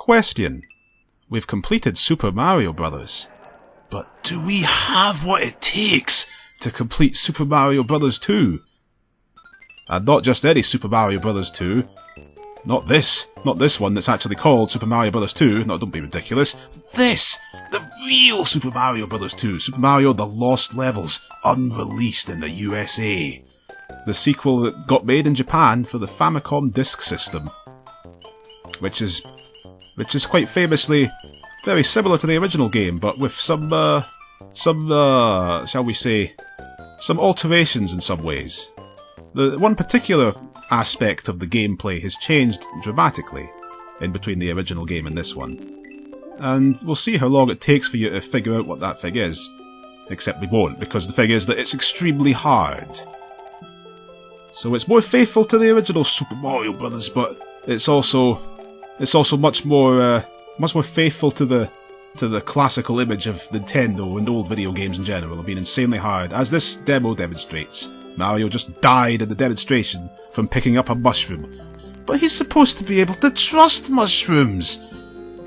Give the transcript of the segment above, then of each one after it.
Question. We've completed Super Mario Bros. But do we have what it takes to complete Super Mario Bros. 2? And not just any Super Mario Bros. 2. Not this one that's actually called Super Mario Bros. 2. No, don't be ridiculous. This! The real Super Mario Bros. 2. Super Mario The Lost Levels, unreleased in the USA. The sequel that got made in Japan for the Famicom Disk System. Which is quite famously very similar to the original game, but with some shall we say, some alterations in some ways. The one particular aspect of the gameplay has changed dramatically in between the original game and this one. And we'll see how long it takes for you to figure out what that thing is. Except we won't, because the thing is that it's extremely hard. So it's more faithful to the original Super Mario Bros., but it's also much more faithful to the classical image of Nintendo and old video games in general of being insanely hard, as this demo demonstrates. Mario just died in the demonstration from picking up a mushroom. But he's supposed to be able to trust mushrooms!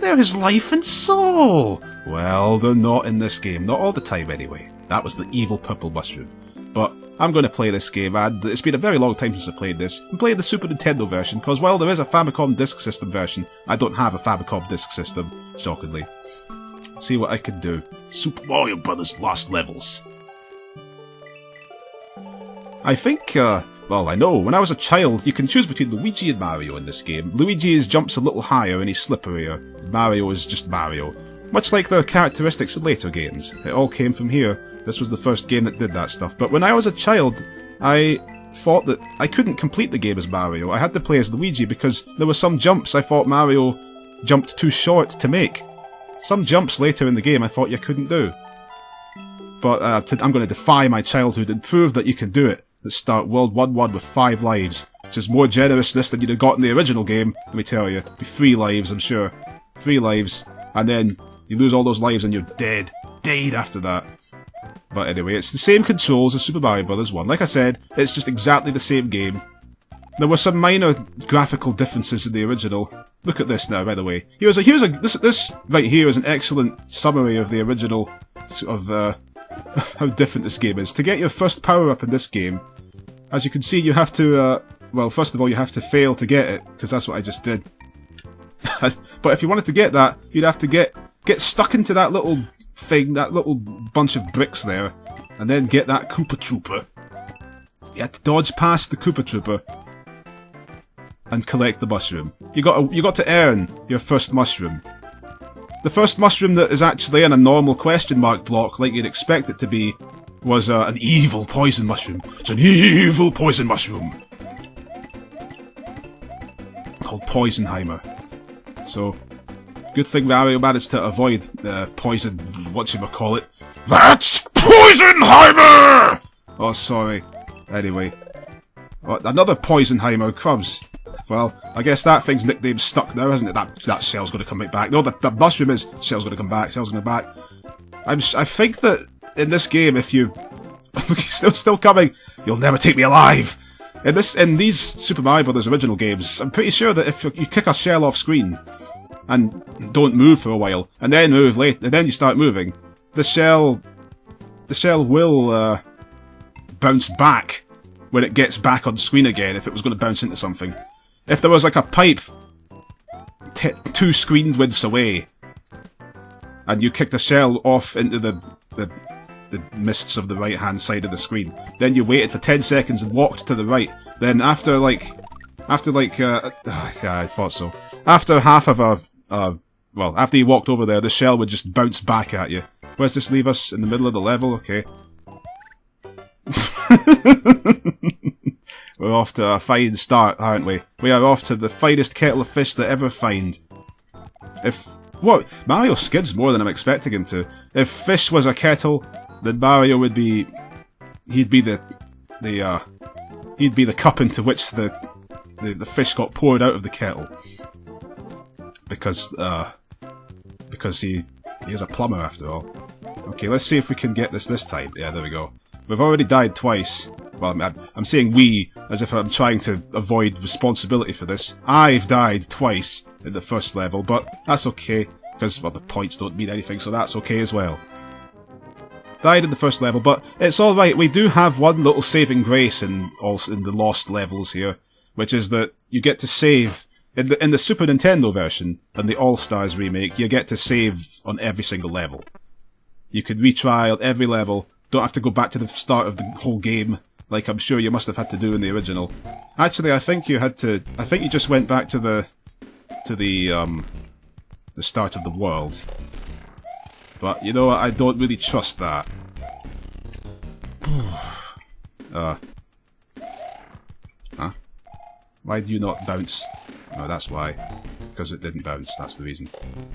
They're his life and soul! Well, they're not in this game, not all the time anyway. That was the evil purple mushroom. But I'm going to play this game, and it's been a very long time since I played this. I'm playing the Super Nintendo version, because while there is a Famicom Disk System version, I don't have a Famicom Disk System, shockingly. See what I can do. Super Mario Bros. Lost Levels. I think, well, I know, when I was a child, you can choose between Luigi and Mario in this game. Luigi's jumps a little higher and he's slipperier. Mario is just Mario. Much like their characteristics in later games. It all came from here. This was the first game that did that stuff. But when I was a child, I thought that I couldn't complete the game as Mario. I had to play as Luigi because there were some jumps I thought Mario jumped too short to make. Some jumps later in the game I thought you couldn't do. But I'm going to defy my childhood and prove that you can do it. Let's start World 1-1 with 5 lives, which is more generousness than you'd have got in the original game, let me tell you. It'd be 3 lives, I'm sure. 3 lives, and then you lose all those lives and you're dead. Dead after that. But anyway, it's the same controls as Super Mario Bros. 1. Like I said, it's just exactly the same game. There were some minor graphical differences in the original. Look at this now, by the way. This right here is an excellent summary of the original, of how different this game is. To get your first power-up in this game, as you can see, you have to, well, first of all, you have to fail to get it, because that's what I just did. But if you wanted to get that, you'd have to get stuck into that little thing, that little bunch of bricks there, and then get that Koopa Trooper. You had to dodge past the Koopa Trooper and collect the mushroom. You got to earn your first mushroom. The first mushroom that is actually in a normal question mark block, like you'd expect it to be, was an evil poison mushroom. It's an evil poison mushroom! Called Poisonheimer. So, good thing Mario managed to avoid poison, whatchamacallit. That's Poisonheimer! Oh, sorry. Anyway. Another Poisonheimer, crumbs. Well, I guess that thing's nickname's stuck now, hasn't it? That shell's going to come right back. No, the mushroom is. Shell's going to come back. Shell's going to come back. I think that in this game, if you still coming, you'll never take me alive. In these Super Mario Bros. Original games, I'm pretty sure that if you kick a shell off screen and don't move for a while, and then move late, and then you start moving, the shell will bounce back when it gets back on screen again. If it was going to bounce into something. If there was like a pipe 2 screen widths away, and you kicked a shell off into the mists of the right hand side of the screen, then you waited for 10 seconds and walked to the right, then after I thought so. After half of well, after you walked over there, the shell would just bounce back at you. Where's this leave us? In the middle of the level? Okay. We're off to a fine start, aren't we? We are off to the finest kettle of fish that ever find. What? Mario skids more than I'm expecting him to. If fish was a kettle, then Mario would be... He'd be the cup into which the fish got poured out of the kettle. Because he is a plumber after all. Okay, let's see if we can get this time. Yeah, there we go. We've already died twice. Well, I'm saying we, as if I'm trying to avoid responsibility for this. I've died twice in the first level, but that's okay, because, well, the points don't mean anything, so that's okay as well. Died in the first level, but it's alright, we do have one little saving grace in the Lost levels here, which is that you get to save, in the Super Nintendo version, and the All-Stars remake, you get to save on every single level. You can retry on every level, don't have to go back to the start of the whole game, like I'm sure you must have had to do in the original. Actually, I think you just went back to the start of the world. But, you know what, I don't really trust that. Huh? Why do you not bounce? Oh, that's why. Because it didn't bounce, that's the reason.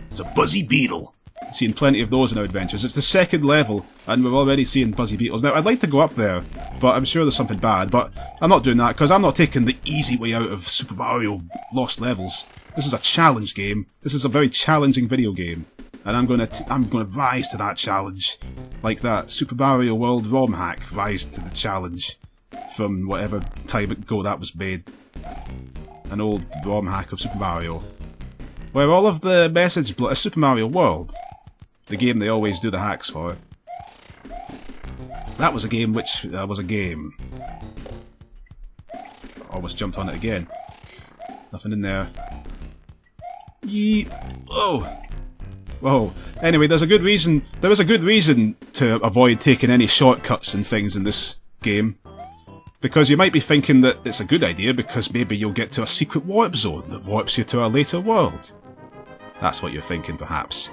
It's a buzzy beetle! Seeing plenty of those in our adventures. It's the second level, and we're already seeing buzzy beetles. Now, I'd like to go up there, but I'm sure there's something bad, but I'm not doing that, because I'm not taking the easy way out of Super Mario Lost Levels. This is a challenge game. This is a very challenging video game. And I'm gonna rise to that challenge. Like that Super Mario World ROM hack rise to the challenge from whatever time ago that was made. An old ROM hack of Super Mario. Where all of the message Super Mario World, the game they always do the hacks for. That was a game which was a game. Almost jumped on it again. Nothing in there. Yeet. Oh! Whoa. Anyway, there is a good reason to avoid taking any shortcuts and things in this game. Because you might be thinking that it's a good idea because maybe you'll get to a secret warp zone that warps you to a later world. That's what you're thinking, perhaps.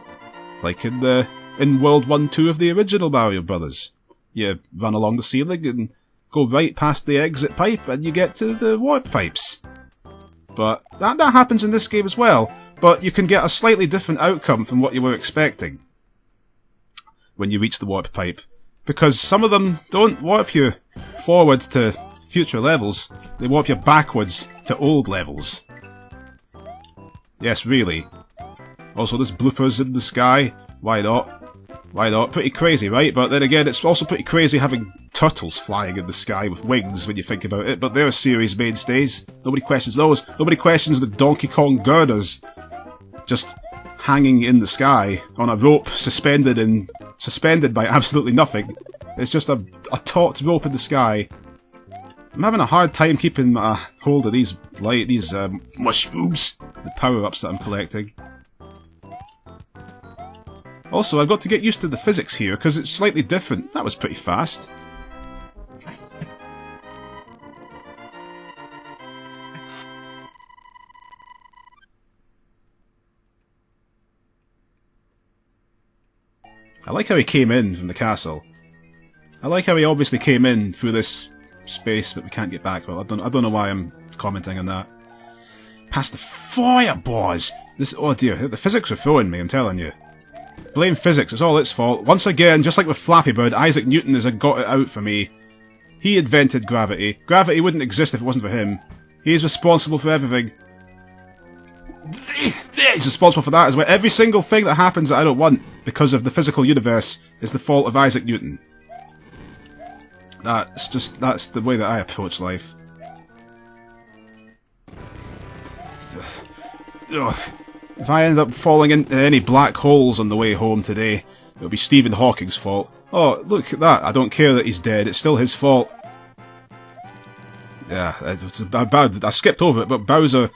Like in World 1-2 of the original Mario Brothers. You run along the ceiling and go right past the exit pipe and you get to the warp pipes. But that happens in this game as well. But you can get a slightly different outcome from what you were expecting when you reach the warp pipe. Because some of them don't warp you forward to future levels, they warp you backwards to old levels. Yes, really. Also, there's bloopers in the sky. Why not? Why not? Pretty crazy, right? But then again, it's also pretty crazy having turtles flying in the sky with wings when you think about it, but they're series mainstays. Nobody questions those. Nobody questions the Donkey Kong girders just hanging in the sky on a rope suspended by absolutely nothing. It's just a taut rope in the sky. I'm having a hard time keeping a hold of these mushrooms, the power-ups that I'm collecting. Also, I've got to get used to the physics here, because it's slightly different. That was pretty fast. I like how he came in from the castle. I like how he obviously came in through this space, but we can't get back. Well, I don't know why I'm commenting on that. Past the fireballs! Oh dear, the physics are throwing me, I'm telling you. Blame physics, it's all its fault. Once again, just like with Flappy Bird, Isaac Newton has got it out for me. He invented gravity. Gravity wouldn't exist if it wasn't for him. He's responsible for everything. He's responsible for that as well. Every single thing that happens that I don't want because of the physical universe is the fault of Isaac Newton. That's the way that I approach life. Ugh. If I end up falling into any black holes on the way home today, it'll be Stephen Hawking's fault. Oh, look at that. I don't care that he's dead. It's still his fault. Yeah, I skipped over it, but Bowser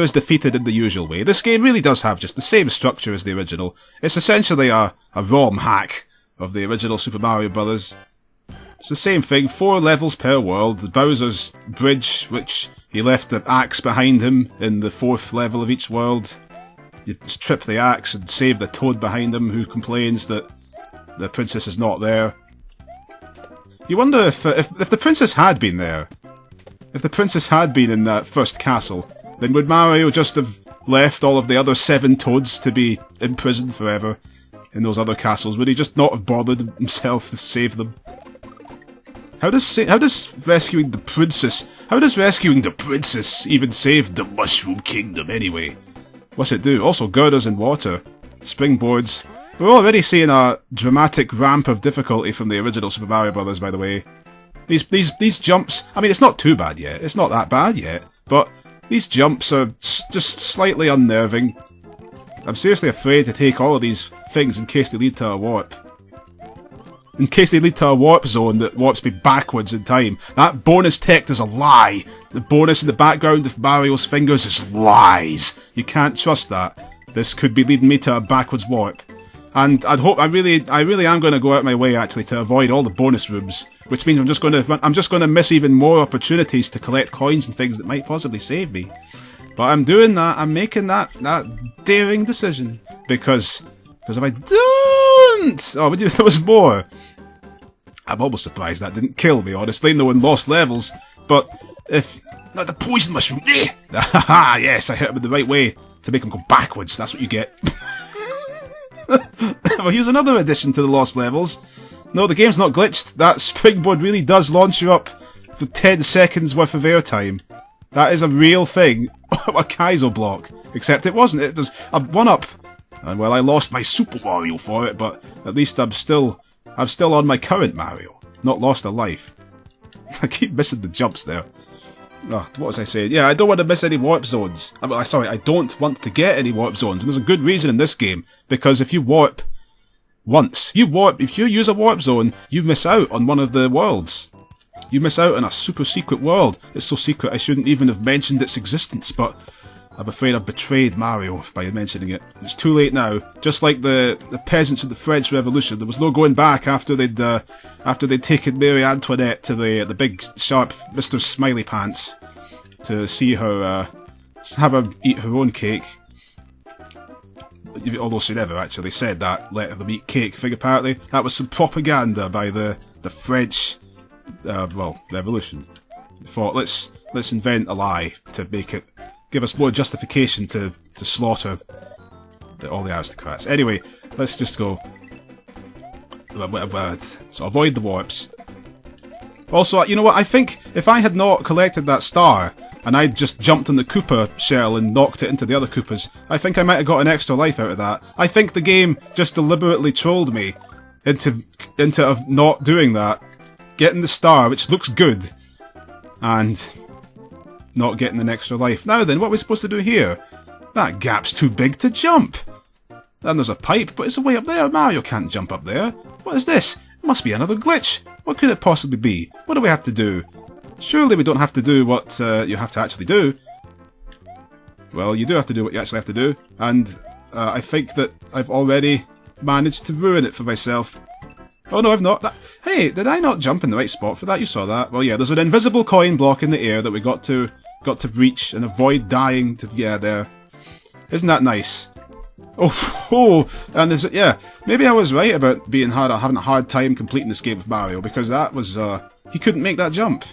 is defeated in the usual way. This game really does have just the same structure as the original. It's essentially a ROM hack of the original Super Mario Brothers. It's the same thing, 4 levels per world. The Bowser's bridge, which he left the axe behind him in the 4th level of each world. You trip the axe and save the Toad behind him, who complains that the princess is not there. You wonder if the princess had been there, if the princess had been in that first castle, then would Mario just have left all of the other 7 Toads to be imprisoned forever in those other castles? Would he just not have bothered himself to save them? How does rescuing the princess even save the Mushroom Kingdom anyway? What's it do? Also girders and water. Springboards. We're already seeing a dramatic ramp of difficulty from the original Super Mario Brothers, by the way. These jumps, I mean, it's not too bad yet. It's not that bad yet. But These jumps are just slightly unnerving. I'm seriously afraid to take all of these things in case they lead to a warp. In case they lead to a warp zone that warps me backwards in time. That bonus tech is a lie. The bonus in the background of Mario's fingers is lies. You can't trust that. This could be leading me to a backwards warp. And I really am going to go out my way actually to avoid all the bonus rooms, which means I'm just going to miss even more opportunities to collect coins and things that might possibly save me. But I'm doing that. I'm making that daring decision because if I don't, oh, there was more. I'm almost surprised that didn't kill me, honestly, no one lost levels. But if not the poison mushroom, yes, I hit him in the right way to make him go backwards. That's what you get. Well, here's another addition to the lost levels. No, the game's not glitched. That springboard really does launch you up for 10 seconds worth of airtime. That is a real thing. A Kaizo block. Except it wasn't. It was a 1-up. And well, I lost my Super Mario for it, but at least I'm still on my current Mario. Not lost a life. I keep missing the jumps there. Oh, what was I saying? Yeah, I don't want to miss any warp zones. Sorry, I don't want to get any warp zones. And there's a good reason in this game. Because if you warp once, if you use a warp zone, you miss out on one of the worlds. You miss out on a super secret world. It's so secret I shouldn't even have mentioned its existence, but I'm afraid I've betrayed Mario by mentioning it. It's too late now. Just like the peasants of the French Revolution, there was no going back after they'd taken Marie Antoinette to the big sharp Mr. Smiley Pants to see her have her eat her own cake. Although she never actually said that, let them eat cake thing apparently. That was some propaganda by the French revolution. They thought, let's invent a lie to make it give us more justification to slaughter all the aristocrats. Anyway, let's just go. So avoid the warps. Also, you know what? I think if I had not collected that star and I'd just jumped on the Koopa shell and knocked it into the other Koopas, I think I might have got an extra life out of that. I think the game just deliberately trolled me into not doing that, getting the star, which looks good, and not getting an extra life. Now then, what are we supposed to do here? That gap's too big to jump. Then there's a pipe, but it's way up there. Mario can't jump up there. What is this? It must be another glitch. What could it possibly be? What do we have to do? Surely we don't have to do what you have to actually do. Well, you do have to do what you actually have to do, and I think that I've already managed to ruin it for myself. Oh no, I've not. Hey, did I not jump in the right spot for that? You saw that? Well, yeah, there's an invisible coin block in the air that we got to reach and avoid dying to get there. Isn't that nice? And is it? Yeah, maybe I was right about having a hard time completing this game with Mario, because that was he couldn't make that jump.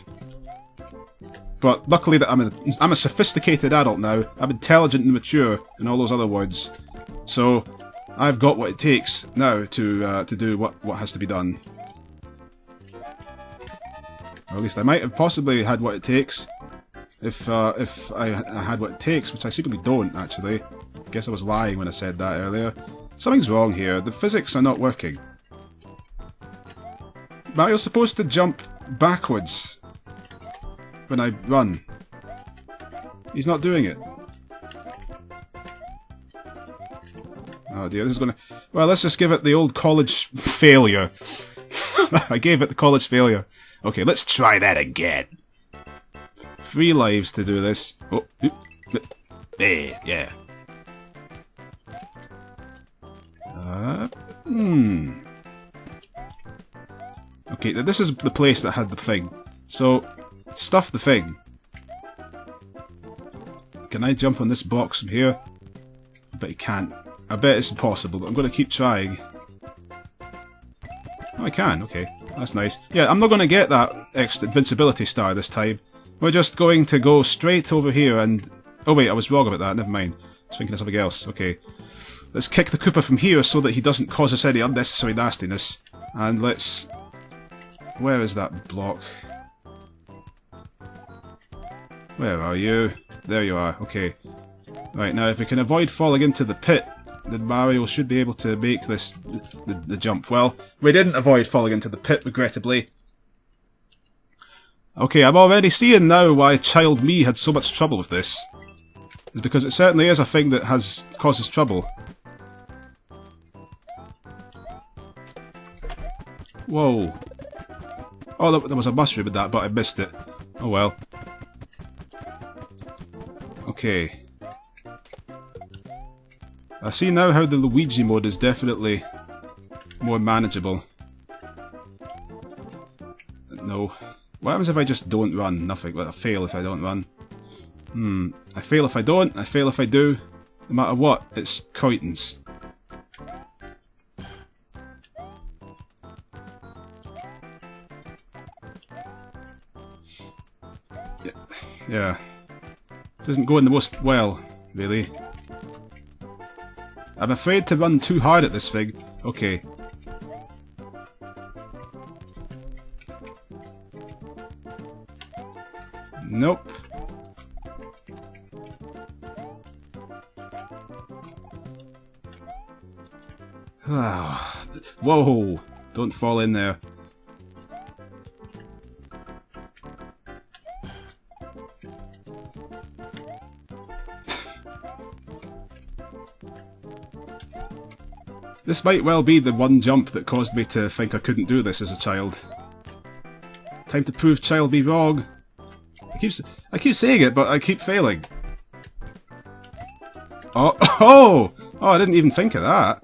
But luckily that I'm a sophisticated adult now. I'm intelligent and mature, and all those other words. So I've got what it takes now to do what has to be done. Or at least I might have possibly had what it takes if I had what it takes, which I secretly don't actually. Guess I was lying when I said that earlier. Something's wrong here. The physics are not working. Mario's supposed to jump backwards when I run. He's not doing it. Oh dear, this is gonna... Well, let's just give it the old college failure. I gave it the college failure. Okay, let's try that again. 3 lives to do this. Oh, there, yeah. Okay, this is the place that had the thing. So, stuff the thing. Can I jump on this box from here? I bet you can't. I bet it's impossible, but I'm going to keep trying. Oh, I can, okay. That's nice. Yeah, I'm not going to get that extra invincibility star this time. We're just going to go straight over here and... Oh wait, I was wrong about that, never mind. I was thinking of something else. Okay. Let's kick the Koopa from here so that he doesn't cause us any unnecessary nastiness. And let's... Where is that block? Where are you? There you are, okay. Right, now if we can avoid falling into the pit, then Mario should be able to make this... the jump. Well, we didn't avoid falling into the pit, regrettably. Okay, I'm already seeing now why child me had so much trouble with this. It's because it certainly is a thing that causes trouble. Whoa. Oh, there was a mushroom in that, but I missed it. Oh well. Okay. I see now how the Luigi mode is definitely more manageable. No. What happens if I just don't run? Nothing. Well, I fail if I don't run. I fail if I don't, I fail if I do. No matter what, it's coitons. Yeah. This isn't going the most well, really. I'm afraid to run too hard at this thing. Okay. Nope. Whoa! Don't fall in there. This might well be the one jump that caused me to think I couldn't do this as a child. Time to prove child me wrong. I keep saying it, but I keep failing. Oh, I didn't even think of that.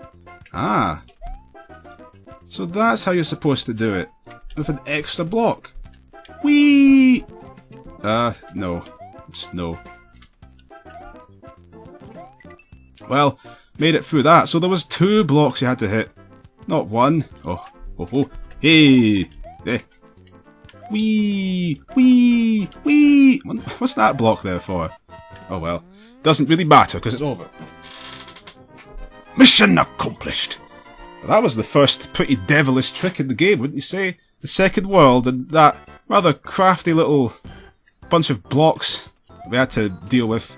Ah. So that's how you're supposed to do it. With an extra block. Whee! No. Just no. Well, made it through that. So there was 2 blocks you had to hit. Not 1. Oh. Hey! Eh. Whee! Whee! Whee! What's that block there for? Oh well. Doesn't really matter, because it's over. Mission accomplished! Well, that was the first pretty devilish trick in the game, wouldn't you say? The second world and that rather crafty little bunch of blocks we had to deal with.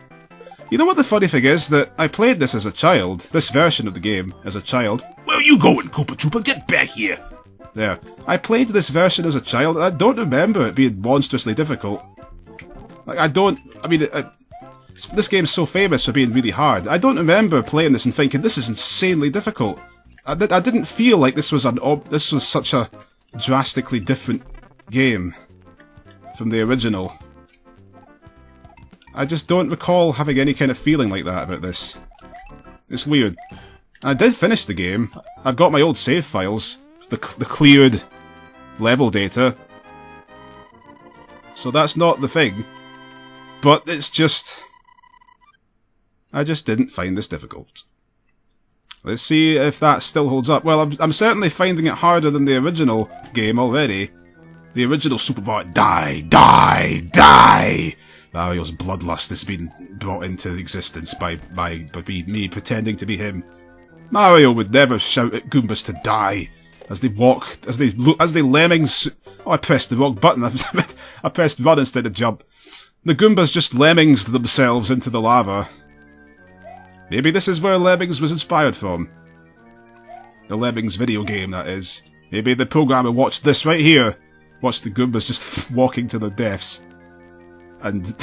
You know what the funny thing is? That I played this as a child, this version of the game as a child. Where you going, Koopa Troopa? Get back here! There. I played this version as a child and I don't remember it being monstrously difficult. Like, this game's so famous for being really hard. I don't remember playing this and thinking, this is insanely difficult. I didn't feel like this was such a drastically different game from the original. I just don't recall having any kind of feeling like that about this. It's weird. I did finish the game. I've got my old save files, the cleared level data. So that's not the thing. But it's just... I just didn't find this difficult. Let's see if that still holds up. Well, I'm certainly finding it harder than the original game already. The original Super Mario... Die! Die! Die! Mario's bloodlust has been brought into existence by me pretending to be him. Mario would never shout at Goombas to die as they walk, as they lemmings... Oh, I pressed the wrong button. I pressed run instead of jump. The Goombas just lemmings themselves into the lava. Maybe this is where Lemmings was inspired from. The Lemmings video game, that is. Maybe the programmer watched this right here. Watched the Goombas just walking to their deaths. And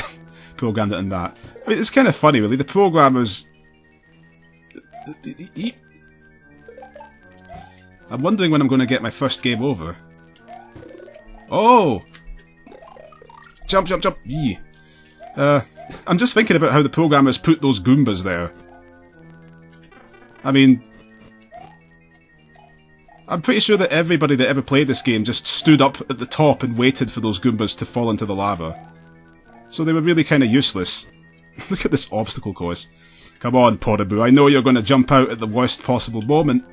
programmed it in that. I mean, it's kind of funny, really. The programmers... I'm wondering when I'm going to get my first game over. Oh! Jump, jump, jump! Yee. I'm just thinking about how the programmers put those Goombas there. I mean... I'm pretty sure that everybody that ever played this game just stood up at the top and waited for those Goombas to fall into the lava. So they were really kind of useless. Look at this obstacle course. Come on, Portaboo, I know you're going to jump out at the worst possible moment.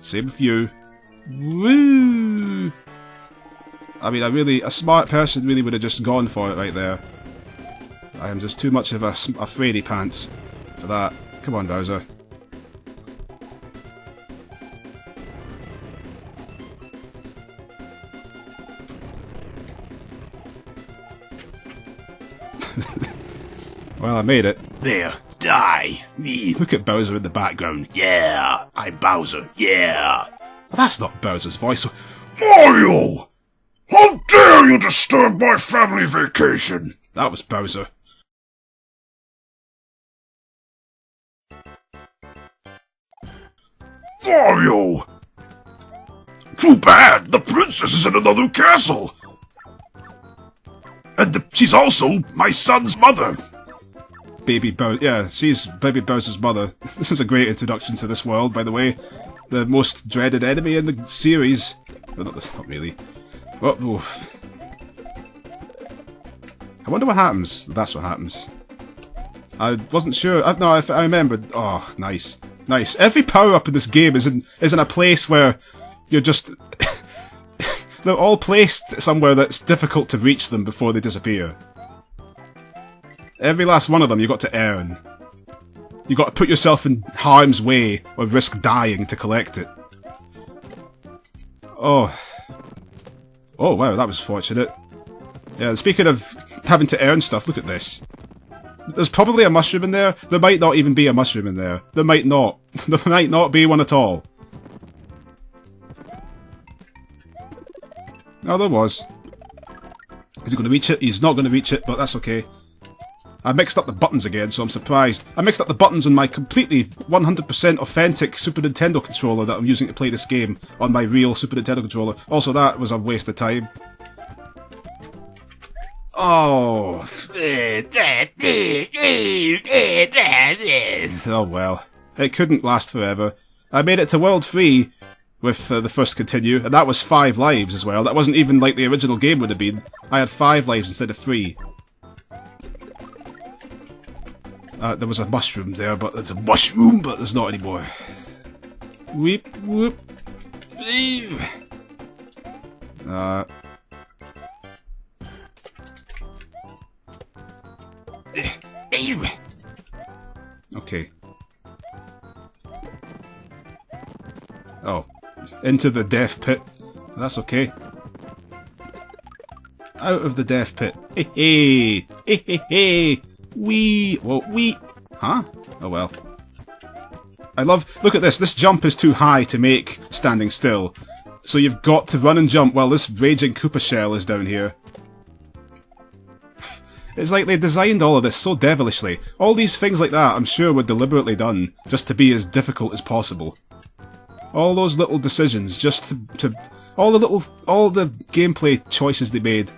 Same with you. Woo! I mean, a smart person really would have just gone for it right there. I am just too much of a fraidy pants for that. Come on, Bowser. Well, I made it. There, die! Me. Look at Bowser in the background. Yeah, I'm Bowser, yeah! Well, that's not Bowser's voice. Mario! How dare you disturb my family vacation? That was Bowser. Mario! Too bad, the princess is in another castle. And she's also my son's mother. Baby Bowser. Yeah, she's Baby Bowser's mother. This is a great introduction to this world, by the way. The most dreaded enemy in the series. Well, not really. Oh. I wonder what happens. That's what happens. I wasn't sure. No, I remembered. Oh, nice. Nice. Every power-up in this game is in a place where you're just... They're all placed somewhere that's difficult to reach them before they disappear. Every last one of them you got to earn. You got to put yourself in harm's way or risk dying to collect it. Oh. Oh wow, that was fortunate. Yeah, speaking of having to earn stuff, look at this. There's probably a mushroom in there. There might not even be a mushroom in there. There might not. There might not be one at all. Oh, there was. Is he going to reach it? He's not going to reach it, but that's okay. I mixed up the buttons again, so I'm surprised. I mixed up the buttons on my completely 100% authentic Super Nintendo controller that I'm using to play this game on my real Super Nintendo controller. Also, that was a waste of time. Oh. Oh well. It couldn't last forever. I made it to World 3 with the first continue, and that was 5 lives as well. That wasn't even like the original game would have been. I had 5 lives instead of 3. There was a mushroom there, but there's a mushroom, but there's not anymore. Weep, whoop. Okay. Oh. Into the death pit. That's okay. Out of the death pit. Hey hey! Hey hey hey! Wee! Whoa, wee! Huh? Oh well. I love... Look at this. This jump is too high to make standing still. So you've got to run and jump while this raging Koopa shell is down here. It's like they designed all of this so devilishly. All these things like that, I'm sure, were deliberately done just to be as difficult as possible. All those little decisions, just to all the gameplay choices they made.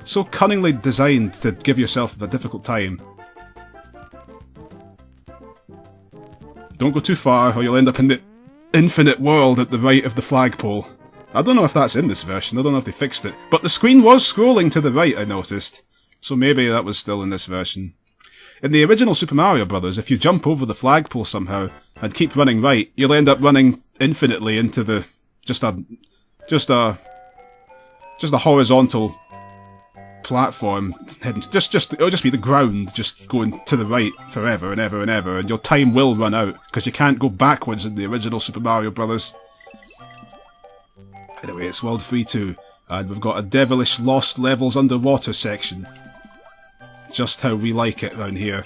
So cunningly designed to give yourself a difficult time. Don't go too far, or you'll end up in the infinite world at the right of the flagpole. I don't know if that's in this version, I don't know if they fixed it. But the screen was scrolling to the right, I noticed. So maybe that was still in this version. In the original Super Mario Bros., if you jump over the flagpole somehow, and keep running right, you'll end up running infinitely into the... just a horizontal platform heading it'll just be the ground just going to the right forever and ever and ever, and your time will run out because you can't go backwards in the original Super Mario Bros. Anyway, it's World 3-2, and we've got a devilish Lost Levels Underwater section. Just how we like it around here.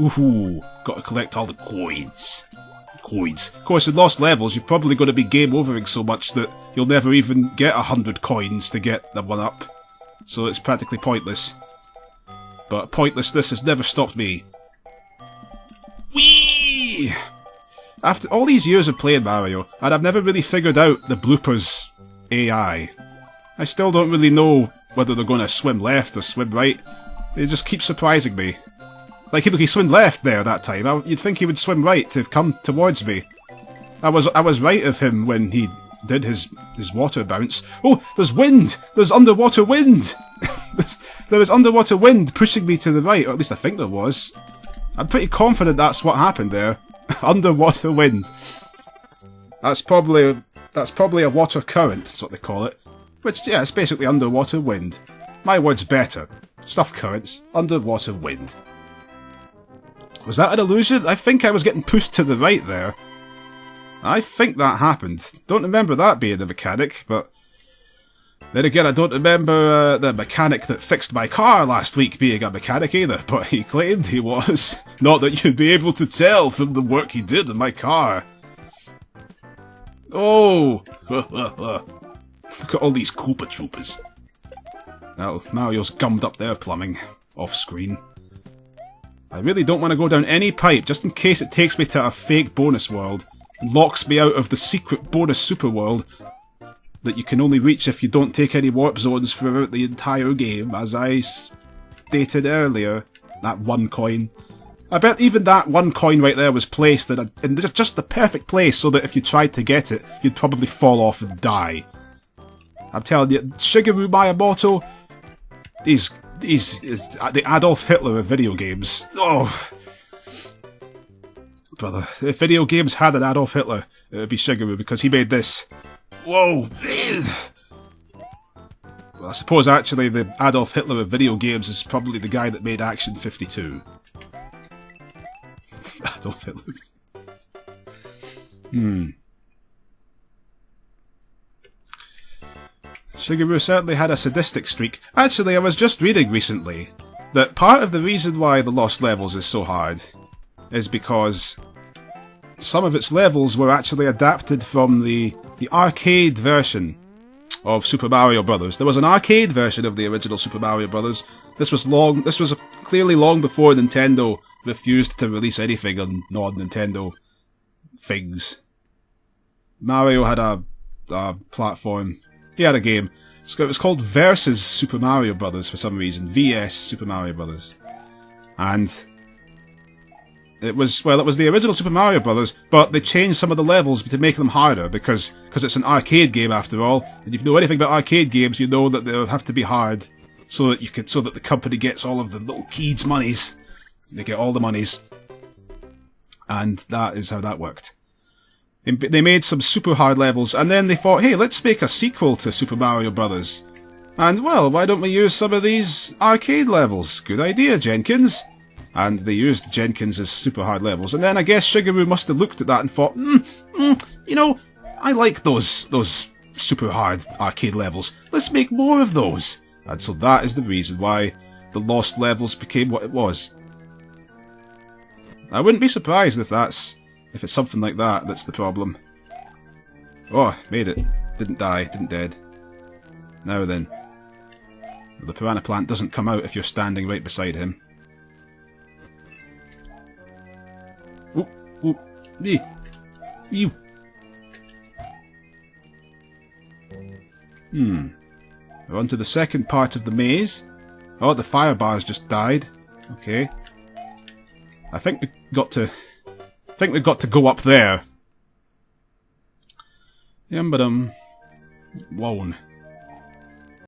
Ooh, got to collect all the coins. Of course, in Lost Levels, you're probably going to be game overing so much that you'll never even get 100 coins to get the one up. So it's practically pointless. But pointlessness has never stopped me. Whee! After all these years of playing Mario, and I've never really figured out the bloopers AI. I still don't really know whether they're going to swim left or swim right. They just keep surprising me. Like, look, he swam left there that time. You'd think he would swim right to come towards me. I was right of him when he did his water bounce. Oh, there's wind! There's underwater wind! There was underwater wind pushing me to the right, or at least I think there was. I'm pretty confident that's what happened there. Underwater wind. That's probably a water current, that's what they call it. Which, yeah, it's basically underwater wind. My word's better. Stuff currents. Underwater wind. Was that an illusion? I think I was getting pushed to the right there. I think that happened. Don't remember that being a mechanic, but... Then again, I don't remember the mechanic that fixed my car last week being a mechanic either, but he claimed he was. Not that you'd be able to tell from the work he did on my car. Oh! Look at all these Koopa Troopers. Now, Mario's gummed up their plumbing. Off-screen. I really don't want to go down any pipe, just in case it takes me to a fake bonus world. And locks me out of the secret bonus super world that you can only reach if you don't take any warp zones throughout the entire game, as I stated earlier. That one coin. I bet even that one coin right there was placed in just the perfect place so that if you tried to get it, you'd probably fall off and die. I'm telling you, Shigeru Miyamoto, he's the Adolf Hitler of video games. Oh, brother, if video games had an Adolf Hitler, it would be Shigeru, because he made this. Whoa! Well, I suppose actually the Adolf Hitler of video games is probably the guy that made Action 52. Adolf Hitler. Shigeru certainly had a sadistic streak. Actually, I was just reading recently that part of the reason why the Lost Levels is so hard is because some of its levels were actually adapted from the arcade version of Super Mario Bros. There was an arcade version of the original Super Mario Bros. This was clearly long before Nintendo refused to release anything on non-Nintendo things. Mario had a platform. He had a game. So it was called Versus Super Mario Bros. For some reason. VS Super Mario Bros. And it was the original Super Mario Bros., but they changed some of the levels to make them harder because it's an arcade game after all. And if you know anything about arcade games, you know that they have to be hard so that the company gets all of the little kids' monies. They get all the monies. And that is how that worked. They made some super hard levels, and then they thought, hey, let's make a sequel to Super Mario Bros. And, well, why don't we use some of these arcade levels? Good idea, Jenkins. And they used Jenkins as super hard levels. And then I guess Shigeru must have looked at that and thought, you know, I like those super hard arcade levels. Let's make more of those. And so that is the reason why the Lost Levels became what it was. I wouldn't be surprised if it's something like that that's the problem. Oh, made it. Didn't die, didn't dead. Now then. The piranha plant doesn't come out if you're standing right beside him. Oop, oop, eee, ew. We're on to the second part of the maze. Oh, the fire bars just died. Okay. I think we've got to go up there. Yum-ba-dum. Whoa.